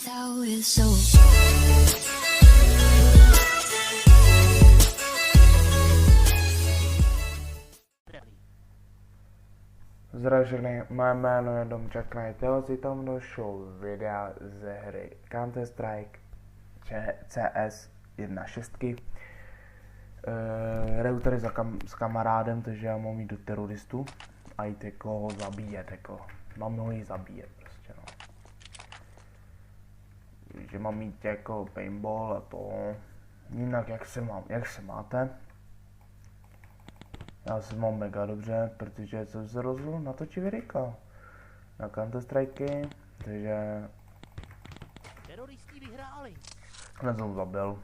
how it's so. Zdravím všechny, moje jméno je Domčak Knight, já si tam došel videa ze hry Counter Strike CS 1.6. Hraju tady s kamarádem, takže já mám jít do teroristů a jít jako ho zabíjet, jako mám ho jí zabíjet prostě, no. Takže mám jít jako paintball a to, jinak jak se máte? Já se mám mega dobře, protože jsem se rozhodl natočit videjka na Counter Strike, takže Teroristi vyhráli. hned jsem zabil.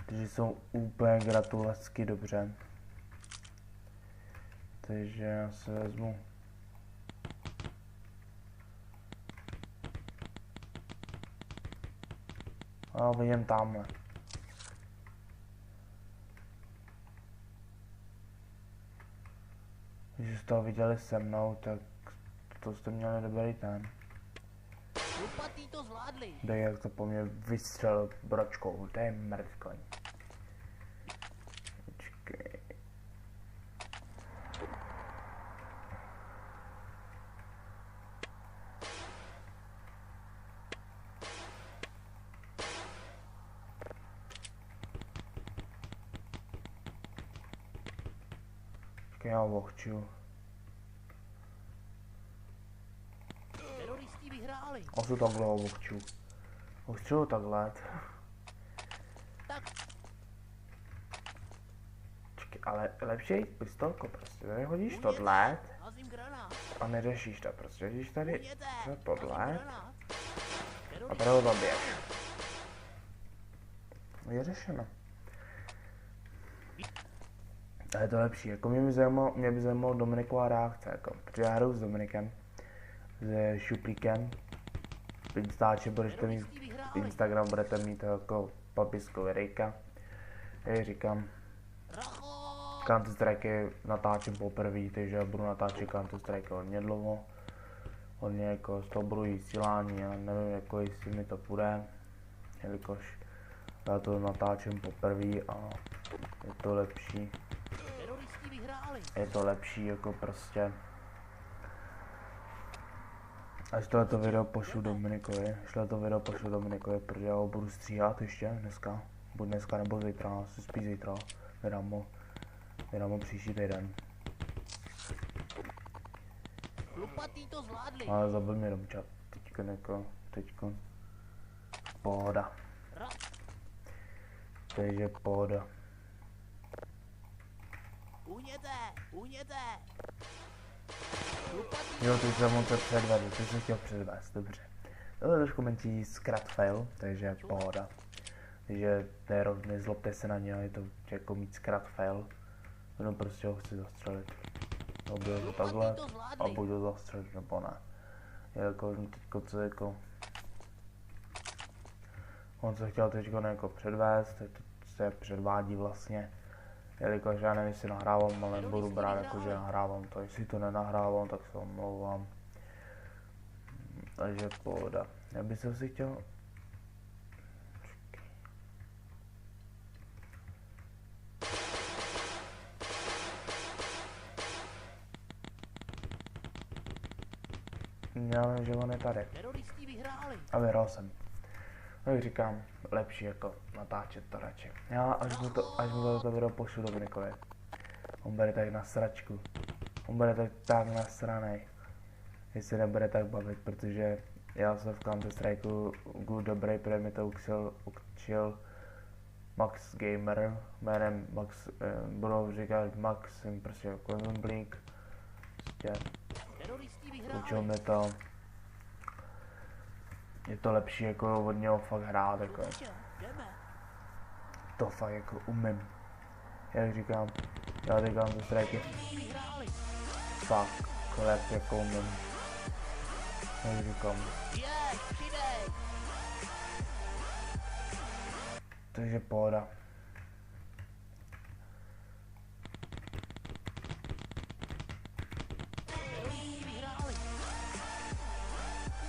Takže jsou úplně gratulačky dobře. Takže já se vezmu. A vidím tamhle. Když jste to viděli se mnou, tak to jste měli dobrý ten. Lupatý to zvládli. Dej, jak to po mně vystřelil bročkou, to je mrtkoň. Počkej. Počkej, já ho chču. Teroristi vyhráli. A co takhle ho chču? Chču takhle. Tak. Počkej, ale lepší je jít pistolko prostě, tady hodíš tohle Házím granát. a neřešíš to prostě, hodíš tady Uměte. tohle Házím granát. a tady ho zabiješ. Je řešeno. A je to lepší, jako mě by zajímalo Dominiková reakce, jako, protože já hraju s Dominikem, s Šuplíkem, v Instači budete mít, Instagram budete mít jako papiskou videjka, jak říkám, Racho. Counter Strike natáčím poprvé, takže budu natáčet Counter Strike hodně dlouho, hodně jako z toho budu vysílání a nevím jako jestli mi to půjde, jelikož já to natáčím poprvé a je to lepší. Teroristi vyhráli. Je to lepší jako prostě. Až tohleto video pošlu Dominikovi, protože já ho budu stříhat ještě dneska. Buď dneska nebo zítra, asi spíš zítra. Vydám ho příští týden. Lupatý to zvládli. Ale zabil mě Domčak. Teďko. Pohoda. Takže pohoda. Uhněte. Lupatý. Jo, teď jsem mu to předvedl, teď jsem chtěl předvést, dobře. Tohle trošku menší zkrat fail, takže pohoda. Takže nezlobte se na něj, je to jako mít zkrat fail. Jenom prostě ho chci zastřelit. Dobře to takhle a buď ho zastřelit nebo ne. Jako teďko co jako... On se chtěl teďko jako předvést, teď to se předvádí vlastně. Jelikož já nevím, jestli nahrávám, ale budu brát jako, že nahrávám to. Jestli to nenahrávám, tak se omlouvám. Takže pohoda. Já bych se si chtěl... Já vím, že on je tady. Teroristi vyhráli. A vyhrál jsem. Jak říkám, lepší jako natáčet to radši. Já až mu to video pošlu Dominikovi. On bude tak na sračku. On bude tak nasranej. Jestli nebude tak bavit, protože já jsem v Counter Strikeu dobrý, protože mi to učil Max Gamer, jménem Max, budou říkat Max, jsem prostě jako Blink. Prostě Teroristi vyhráli. učil mi to. Je to lepší jako od něho fakt hrát, jako. Jdeme. To fakt jako umím. Jak říkám, já ty Counter Strike Vyhráli. fakt klep jako umím. Jak říkám. Přidej. Takže pohoda.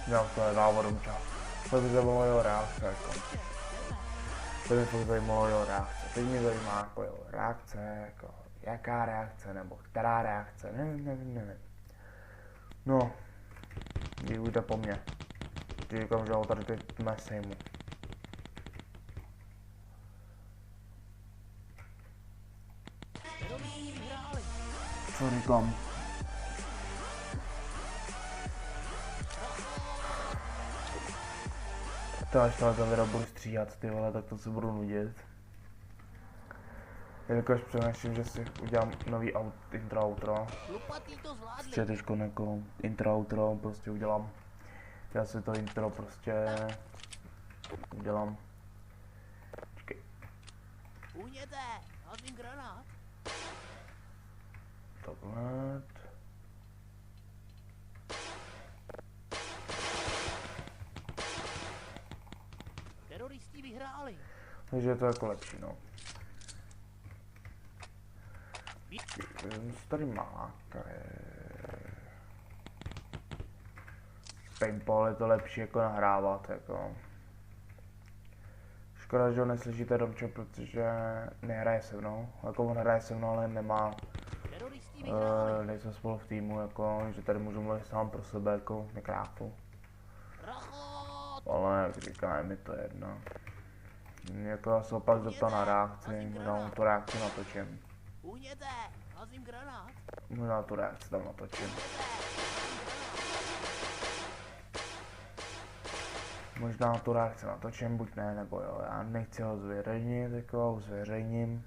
Dělám to závodem čas. To by zajímalo jeho reakce, jako. To by fakt zajímalo jeho reakce. Teď mě zajímá jako jeho reakce, jako jaká reakce, nebo která reakce, nevím. No, když ujde po mně. Když říkám, že ho tady teď nesejmu. Teroristi vyhráli. Co říkám? To až tohle video budu stříhat, ty vole, tak to si budu nudit. Jelikož přemýšlím, že si udělám nový intro outro. Lupatý to zvládli. Prostě teďko jako intro outro prostě udělám. Já si to intro prostě udělám. Počkej. Uhněte, házím granát. Takhle. Teroristi vyhráli. Takže je to jako lepší, no. Co tady má? Paintball je to lepší jako nahrávat, jako. Škoda, že ho neslyšíte Domčo, protože nehraje se mnou. Jako on hraje se mnou, ale nemá, Teroristi vyhráli. nejsme spolu v týmu, jako, že tady můžu mluvit sám pro sebe, jako nekrápu. Rachot. Ale jak říká, je mi to jedno. Jako já se opak zeptal na reakci, možná tu reakci natočím. Uhněte, házím granát. Možná tu reakci tam natočím. Možná tu reakci natočím, buď ne, nebo jo, já nechci ho zveřejnit, jako ho zveřejním.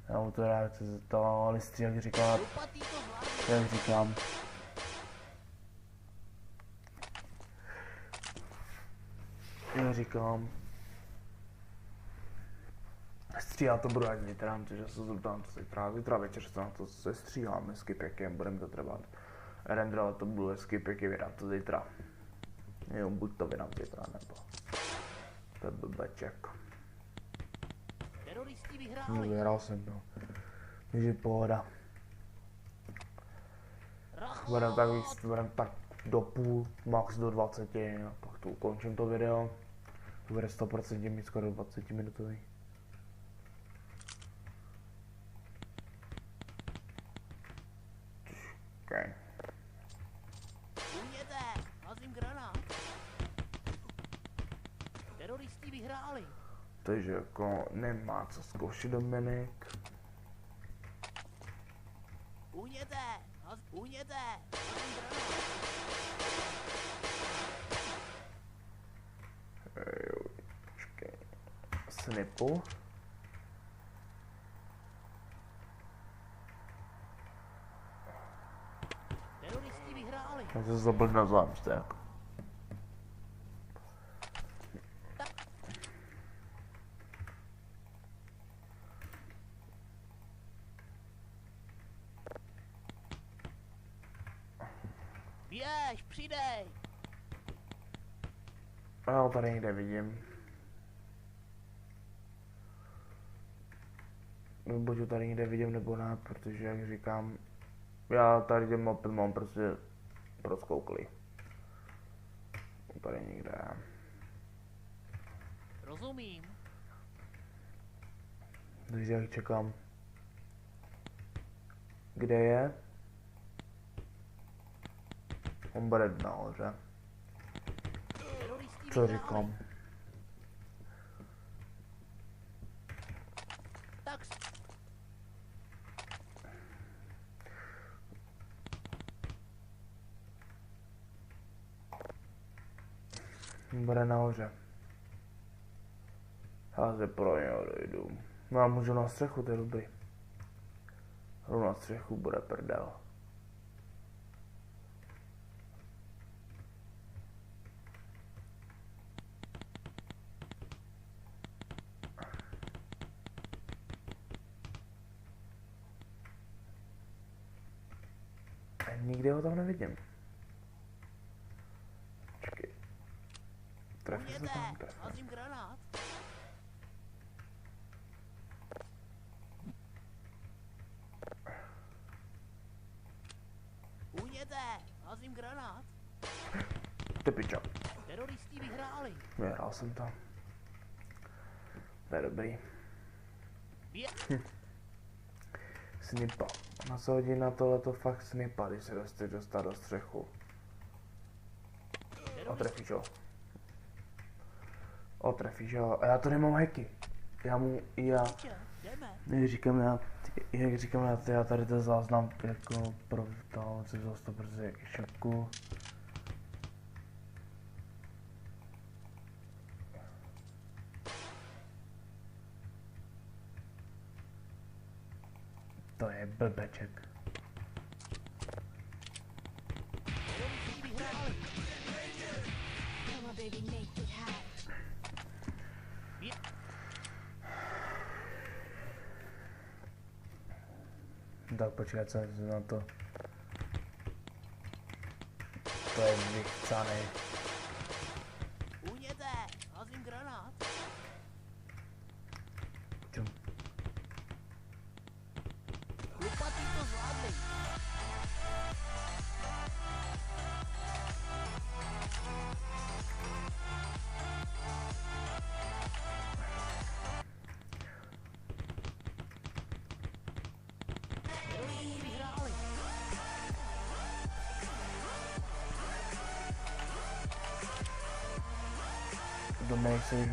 Já mu tu reakci to listří, jak říkám, Lupatý to zvládli. jak říkám. Já říkám. Stříhat to budu až zítra, protože se zeptám to zítra večer se na to se stříháme s Kypekem, budeme to trvat. Renderovat to budu s Kypeky, vydám to zítra. Jo, buď to vydám zítra, nebo to je blbeček. Teroristi No, vyhráli. vyhrál jsem, no. Takže pohoda. Rachot. Budem tak do půl, max do 20, a pak to ukončím to video. To bude 100% mít skoro 20 minutový. Okay. Uhněte, házím granát. Teroristi vyhráli. Takže jako nemá co zkoušet Dominik. Uhněte, uhněte, házím granát. Jo, počkej. Snipu. Teroristi vyhráli. Já se zabil na zámce, jako. Běž, přidej. Já ho tady někde vidím. Buď ho tady někde vidím, nebo ne, protože jak říkám, já tady těm opět mám prostě proskouklý. Tady někde. Rozumím. Takže jak čekám. Kde je? On bude nahoře. Teroristi Co vyhráli. říkám? Tak Bude nahoře. Já se pro něho dojdu. No a můžu na střechu, to je dobrý. Jdu na střechu, bude prdel. A nikdy ho tam nevidím. Počkej. Trefil se uhněte, tam, trefil. házím granát. Uhněte, házím granát. Ty pičo. Teroristi vyhráli. Vyhrál jsem to. To je dobrý. Snipa. Na co hodí na tohleto fakt snipa, když se dostat do střechu. Otrefíš ho. Otrefíš ho. A já to nemám hacky. Jak říkám já tady to záznam jako pro to, co zase to brzy jak šepku. To je blbeček. Tak počkej, co na to. To je vychcanej. Uněte, házím granát. Čum. Chlupatý to zvládli. Teroristi vyhráli. Dominik se už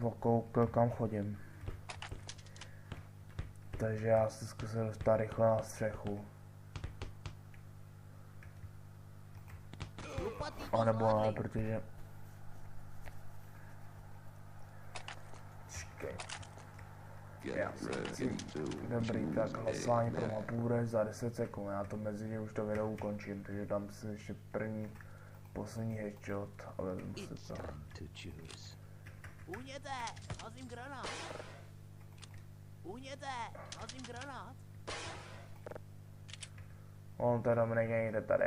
okoukl kam chodím. Takže já se zkusím dostat rychle na střechu. Chlupatý to A nebo ne, zvládli. protože... Čekej. Já si dobrý, tak hlasování pro mapu bude za 10 sekund. Já to mezi že už to video ukončím, takže dám si ještě poslední headshot a vezmu si to. Uněte, házím granát. Uněte, házím granát. On to Dominik někde tady.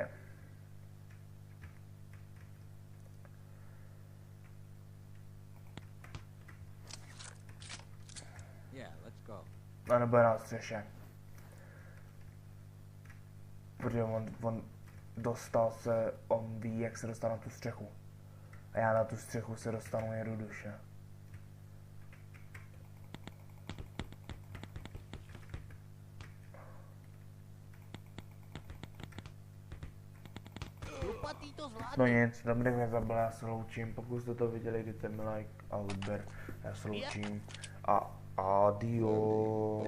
A nebo je na střeše. Protože on dostal se, on ví, jak se dostat na tu střechu. A já na tu střechu se dostanu jednoduše. Chlupatý to zvládli. No nic, Dominik mě zabil, já se loučím. Pokud jste to viděli, dejte mi like a odběr. Já se loučím. A adios.